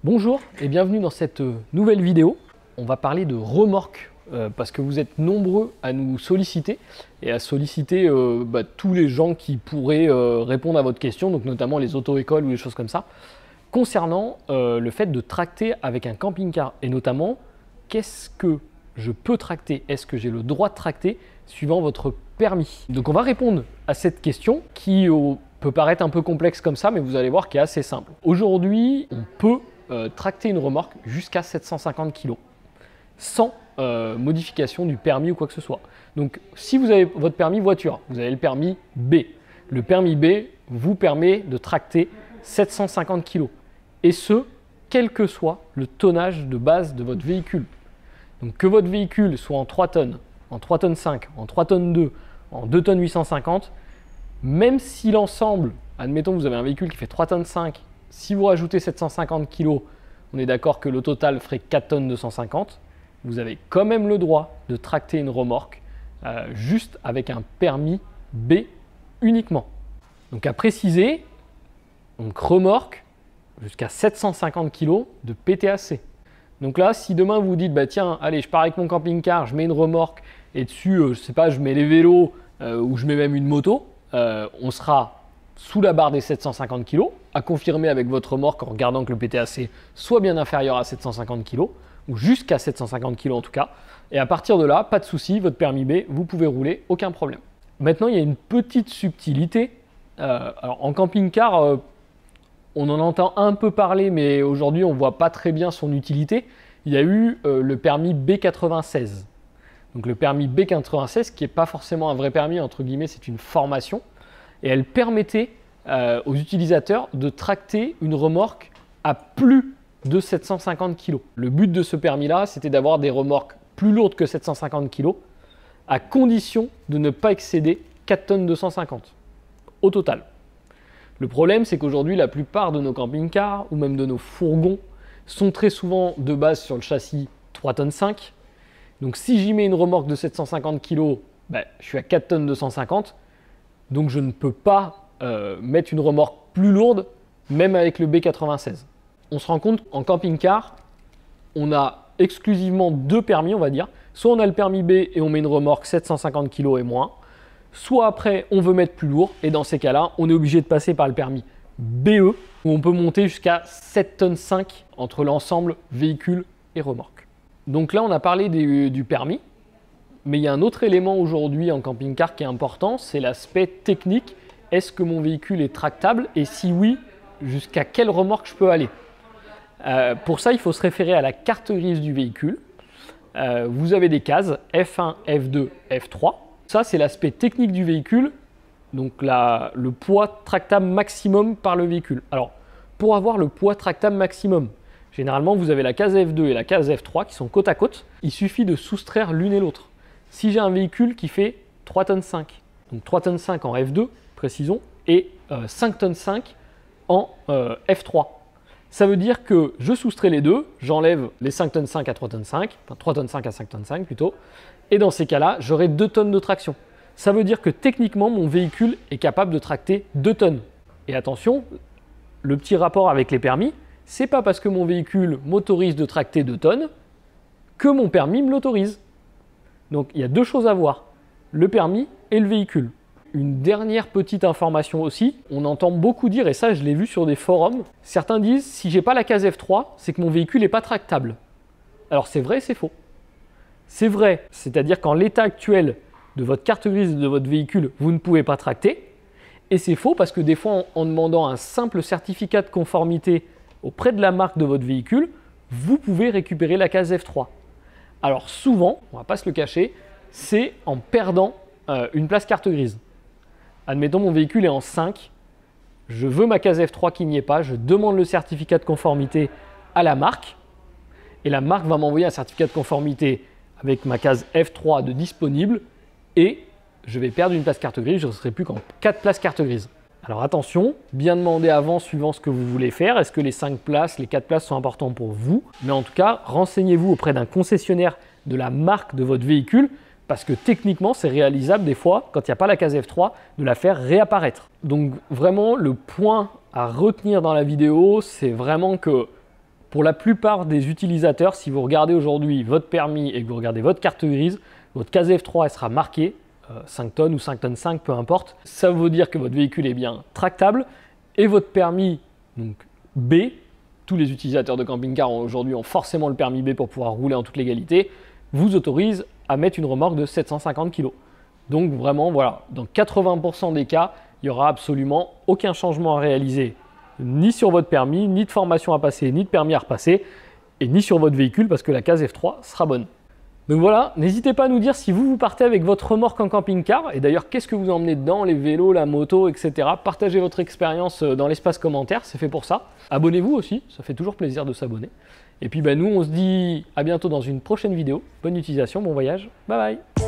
Bonjour et bienvenue dans cette nouvelle vidéo. On va parler de remorques parce que vous êtes nombreux à nous solliciter et à solliciter tous les gens qui pourraient répondre à votre question, donc notamment les auto-écoles ou les choses comme ça, concernant le fait de tracter avec un camping-car et notamment qu'est-ce que je peux tracter, est-ce que j'ai le droit de tracter suivant votre permis. Donc on va répondre à cette question qui peut paraître un peu complexe comme ça, mais vous allez voir qu'elle est assez simple. Aujourd'hui, on peut tracter une remorque jusqu'à 750 kg sans modification du permis ou quoi que ce soit. Donc si vous avez votre permis voiture, vous avez le permis B. Le permis B vous permet de tracter 750 kg et ce, quel que soit le tonnage de base de votre véhicule. Donc que votre véhicule soit en 3 tonnes, en 3 tonnes 5, en 3 tonnes 2, en 2 tonnes 850, même si l'ensemble, admettons que vous avez un véhicule qui fait 3 tonnes 5, si vous rajoutez 750 kg, on est d'accord que le total ferait 4 tonnes 250, vous avez quand même le droit de tracter une remorque juste avec un permis B uniquement. Donc à préciser, donc remorque jusqu'à 750 kg de PTAC. Donc là, si demain vous dites, bah tiens, allez, je pars avec mon camping-car, je mets une remorque et dessus, je sais pas, je mets les vélos ou je mets même une moto, on sera sous la barre des 750 kg, à confirmer avec votre remorque en regardant que le PTAC soit bien inférieur à 750 kg, ou jusqu'à 750 kg en tout cas. Et à partir de là, pas de souci, votre permis B, vous pouvez rouler, aucun problème. Maintenant, il y a une petite subtilité. Alors en camping-car, on en entend un peu parler, mais aujourd'hui, on ne voit pas très bien son utilité. Il y a eu le permis B96. Donc le permis B96, qui n'est pas forcément un vrai permis, entre guillemets, c'est une formation. Et elle permettait aux utilisateurs de tracter une remorque à plus de 750 kg. Le but de ce permis-là, c'était d'avoir des remorques plus lourdes que 750 kg, à condition de ne pas excéder 4 tonnes 250 au total. Le problème, c'est qu'aujourd'hui, la plupart de nos camping-cars ou même de nos fourgons sont très souvent de base sur le châssis 3 tonnes 5. Donc si j'y mets une remorque de 750 kg, je suis à 4 tonnes 250. Donc je ne peux pas mettre une remorque plus lourde, même avec le B96. On se rend compte qu'en camping-car, on a exclusivement 2 permis, on va dire. Soit on a le permis B et on met une remorque 750 kg et moins, soit après on veut mettre plus lourd et dans ces cas-là, on est obligé de passer par le permis BE où on peut monter jusqu'à 7 tonnes 5 entre l'ensemble véhicule et remorque. Donc là, on a parlé du permis. Mais il y a un autre élément aujourd'hui en camping-car qui est important, c'est l'aspect technique. Est-ce que mon véhicule est tractable? Et si oui, jusqu'à quelle remorque je peux aller? Pour ça, il faut se référer à la carte grise du véhicule. Vous avez des cases F1, F2, F3. Ça, c'est l'aspect technique du véhicule, donc le poids tractable maximum par le véhicule. Alors, pour avoir le poids tractable maximum, généralement, vous avez la case F2 et la case F3 qui sont côte à côte. Il suffit de soustraire l'une et l'autre. Si j'ai un véhicule qui fait 3 tonnes 5, donc 3 tonnes 5 en F2, précisons, et 5 tonnes 5 en F3, ça veut dire que je soustrais les deux, j'enlève les 5 tonnes 5 à 3 tonnes 5, enfin 3 tonnes 5 à 5 tonnes 5 plutôt, et dans ces cas-là, j'aurai 2 tonnes de traction. Ça veut dire que techniquement, mon véhicule est capable de tracter 2 tonnes. Et attention, le petit rapport avec les permis, c'est pas parce que mon véhicule m'autorise de tracter 2 tonnes que mon permis me l'autorise. Donc il y a 2 choses à voir, le permis et le véhicule. Une dernière petite information aussi, on entend beaucoup dire, et ça je l'ai vu sur des forums, certains disent si j'ai pas la case F3, c'est que mon véhicule n'est pas tractable. Alors c'est vrai et c'est faux. C'est vrai, c'est-à-dire qu'en l'état actuel de votre carte grise de votre véhicule, vous ne pouvez pas tracter. Et c'est faux parce que des fois en demandant un simple certificat de conformité auprès de la marque de votre véhicule, vous pouvez récupérer la case F3. Alors souvent, on ne va pas se le cacher, c'est en perdant une place carte grise. Admettons mon véhicule est en 5, je veux ma case F3 qui n'y est pas, je demande le certificat de conformité à la marque et la marque va m'envoyer un certificat de conformité avec ma case F3 de disponible et je vais perdre une place carte grise, je ne serai plus qu'en 4 places carte grise. Alors attention, bien demander avant suivant ce que vous voulez faire. Est-ce que les 5 places, les 4 places sont importantes pour vous? Mais en tout cas, renseignez-vous auprès d'un concessionnaire de la marque de votre véhicule parce que techniquement, c'est réalisable des fois, quand il n'y a pas la case F3, de la faire réapparaître. Donc vraiment, le point à retenir dans la vidéo, c'est vraiment que Pour la plupart des utilisateurs, si vous regardez aujourd'hui votre permis et que vous regardez votre carte grise, votre case F3 elle sera marquée 5 tonnes ou 5 tonnes 5, peu importe. Ça veut dire que votre véhicule est bien tractable et votre permis donc B, tous les utilisateurs de camping-car aujourd'hui ont forcément le permis B pour pouvoir rouler en toute légalité, vous autorise à mettre une remorque de 750 kg. Donc vraiment, voilà, dans 80% des cas, il n'y aura absolument aucun changement à réaliser, ni sur votre permis, ni de formation à passer, ni de permis à repasser, et ni sur votre véhicule parce que la case F3 sera bonne. Donc voilà, n'hésitez pas à nous dire si vous partez avec votre remorque en camping-car, et d'ailleurs qu'est-ce que vous emmenez dedans, les vélos, la moto, etc. Partagez votre expérience dans l'espace commentaire, c'est fait pour ça. Abonnez-vous aussi, ça fait toujours plaisir de s'abonner. Et puis nous on se dit à bientôt dans une prochaine vidéo. Bonne utilisation, bon voyage, bye bye.